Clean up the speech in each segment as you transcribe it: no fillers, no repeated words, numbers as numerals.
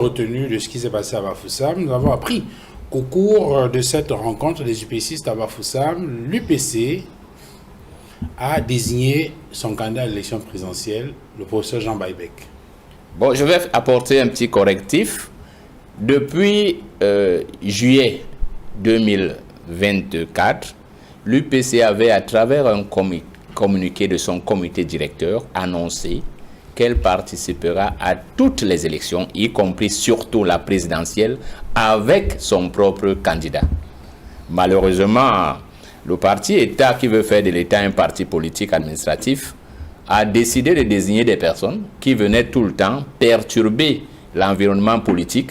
retenu de ce qui s'est passé à Bafoussam. Nous avons appris qu'au cours de cette rencontre des UPCistes à Bafoussam, l'UPC a désigné son candidat à l'élection présidentielle, le professeur Jean Baïbek. Bon, je vais apporter un petit correctif. Depuis juillet 2024, l'UPC avait, à travers un communiqué de son comité directeur, annoncé qu'elle participera à toutes les élections, y compris surtout la présidentielle, avec son propre candidat. Malheureusement, le parti État qui veut faire de l'État un parti politique administratif a décidé de désigner des personnes qui venaient tout le temps perturber l'environnement politique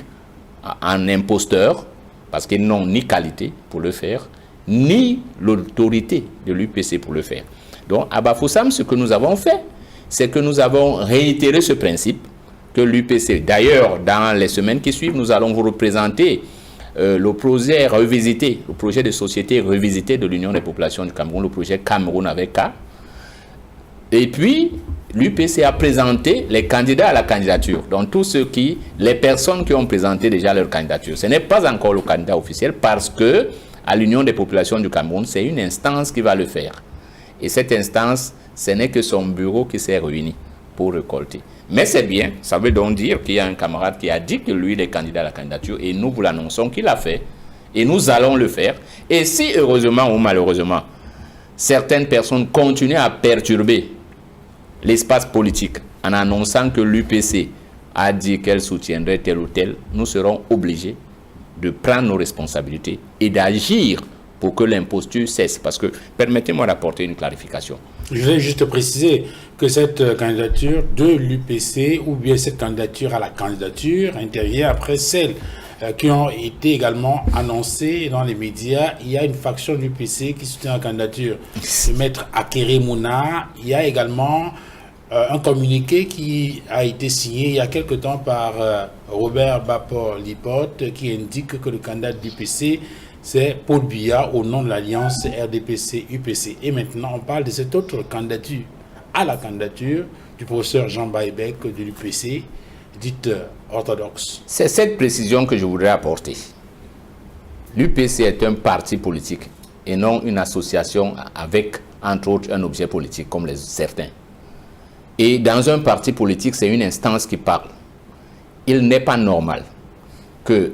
en imposteurs, parce qu'ils n'ont ni qualité pour le faire, ni l'autorité de l'UPC pour le faire. Donc, à Bafoussam, ce que nous avons fait, c'est que nous avons réitéré ce principe que l'UPC, d'ailleurs, dans les semaines qui suivent, nous allons vous représenter le projet revisité, le projet de société revisité de l'Union des populations du Cameroun, le projet Cameroun avec K. Et puis, l'UPC a présenté les candidats à la candidature. Donc, les personnes qui ont présenté déjà leur candidature. Ce n'est pas encore le candidat officiel parce que, à l'Union des populations du Cameroun, c'est une instance qui va le faire. Et cette instance, ce n'est que son bureau qui s'est réuni pour récolter. Mais c'est bien, ça veut donc dire qu'il y a un camarade qui a dit que lui, il est candidat à la candidature, et nous vous l'annonçons qu'il l'a fait, et nous allons le faire. Et si, heureusement ou malheureusement, certaines personnes continuent à perturber l'espace politique en annonçant que l'UPC a dit qu'elle soutiendrait tel ou tel, nous serons obligés de prendre nos responsabilités et d'agir pour que l'imposture cesse. Parce que, permettez-moi d'apporter une clarification. Je voulais juste préciser que cette candidature de l'UPC, ou bien cette candidature à la candidature, intervient après celles qui ont été également annoncées dans les médias. Il y a une faction de l'UPC qui soutient la candidature de Maître Akere Mouna. Il y a également un communiqué qui a été signé il y a quelque temps par Robert Bapor-Lipote qui indique que le candidat de l'UPC, c'est Paul Biya au nom de l'alliance RDPC-UPC. Et maintenant, on parle de cette autre candidature à la candidature du professeur Jean Baïbek de l'UPC, dite orthodoxe. C'est cette précision que je voudrais apporter. L'UPC est un parti politique et non une association avec, entre autres, un objet politique comme certains. Et dans un parti politique, c'est une instance qui parle. Il n'est pas normal que,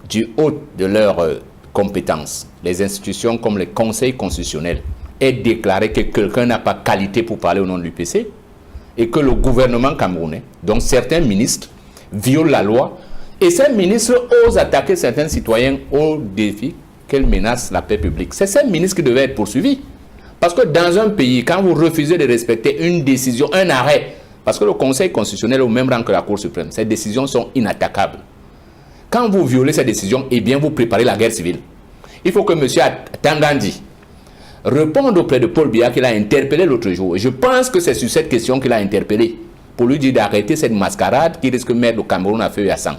du haut de leurs compétences, les institutions comme les conseils constitutionnels aient déclaré que quelqu'un n'a pas qualité pour parler au nom de l'UPC et que le gouvernement camerounais, donc certains ministres, violent la loi et ces ministres osent attaquer certains citoyens au défi qu'elles menacent la paix publique. C'est ces ministres qui devaient être poursuivis. Parce que dans un pays, quand vous refusez de respecter une décision, un arrêt, parce que le Conseil constitutionnel est au même rang que la Cour suprême, ces décisions sont inattaquables. Quand vous violez ces décisions, eh bien vous préparez la guerre civile. Il faut que M. Tangandi réponde auprès de Paul Biya qu'il a interpellé l'autre jour. Et je pense que c'est sur cette question qu'il a interpellé, pour lui dire d'arrêter cette mascarade qui risque de mettre le Cameroun à feu et à sang.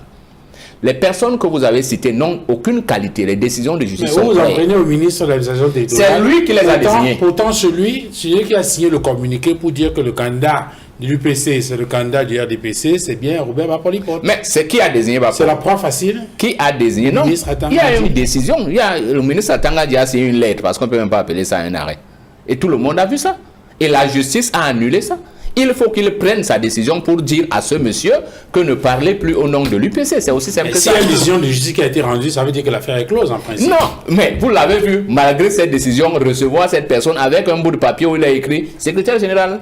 Les personnes que vous avez citées n'ont aucune qualité. Les décisions de justice sont claires. Vous en prenez au ministre de l'administration territoriale. C'est lui qui les a désignés. Pourtant, celui qui a signé le communiqué pour dire que le candidat de l'UPC, c'est le candidat du RDPC, c'est bien Robert Bapor-Lipote. Mais c'est qui a désigné Bapor? C'est la preuve facile. Qui a désigné? Non, il y a une décision. Le ministre Atangadi a signé une lettre, parce qu'on ne peut même pas appeler ça un arrêt. Et tout le monde a vu ça. Et la justice a annulé ça. Il faut qu'il prenne sa décision pour dire à ce monsieur que ne parlez plus au nom de l'UPC. C'est aussi simple que ça. Si la décision de justice qui a été rendue, ça veut dire que l'affaire est close en principe. Non, mais vous l'avez vu, malgré cette décision, recevoir cette personne avec un bout de papier où il a écrit « Secrétaire général ».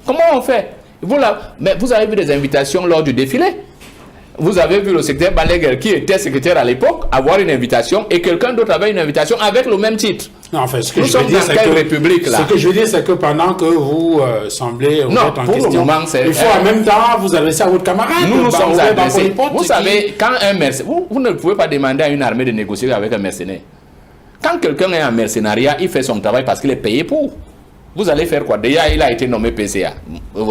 Comment on fait? Mais vous avez vu des invitations lors du défilé. Vous avez vu le secrétaire Balaguer, qui était secrétaire à l'époque, avoir une invitation et quelqu'un d'autre avait une invitation avec le même titre. Non, en fait, ce que je veux dire, c'est que pendant que vous semblez remettre en question, il faut en même temps vous adresser à votre camarade. Nous sommes adressés. Vous savez, quand un mercenaire, vous ne pouvez pas demander à une armée de négocier avec un mercenaire. Quand quelqu'un est en mercenariat, il fait son travail parce qu'il est payé pour. Vous allez faire quoi? Déjà, il a été nommé PCA.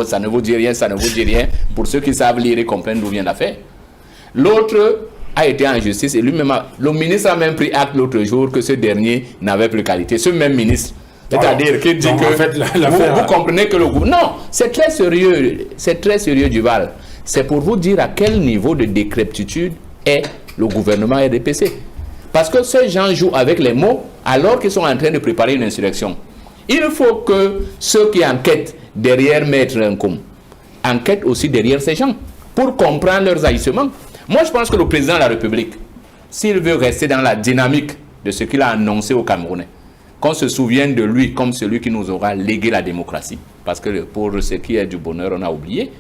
Ça ne vous dit rien, ça ne vous dit rien. Pour ceux qui savent lire et comprendre d'où vient l'affaire. L'autre a été en justice et lui-même, le ministre a même pris acte l'autre jour que ce dernier n'avait plus qualité. Ce même ministre. C'est-à-dire qu'il dit que... En fait, vous comprenez que le gouvernement... Non, c'est très sérieux, Duval. C'est pour vous dire à quel niveau de décrépitude est le gouvernement RDPC. Parce que ces gens jouent avec les mots alors qu'ils sont en train de préparer une insurrection. Il faut que ceux qui enquêtent derrière Maître Nkoum enquêtent aussi derrière ces gens pour comprendre leurs agissements. Moi, je pense que le président de la République, s'il veut rester dans la dynamique de ce qu'il a annoncé aux Camerounais, qu'on se souvienne de lui comme celui qui nous aura légué la démocratie. Parce que pour ce qui est du bonheur, on a oublié.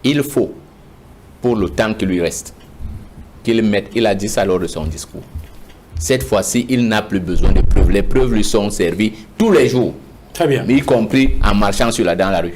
Il faut, pour le temps qui lui reste, qu'il mette, il a dit ça lors de son discours. Cette fois-ci, il n'a plus besoin de preuves. Les preuves lui sont servies tous les jours. Très bien. Y compris en marchant dans la rue.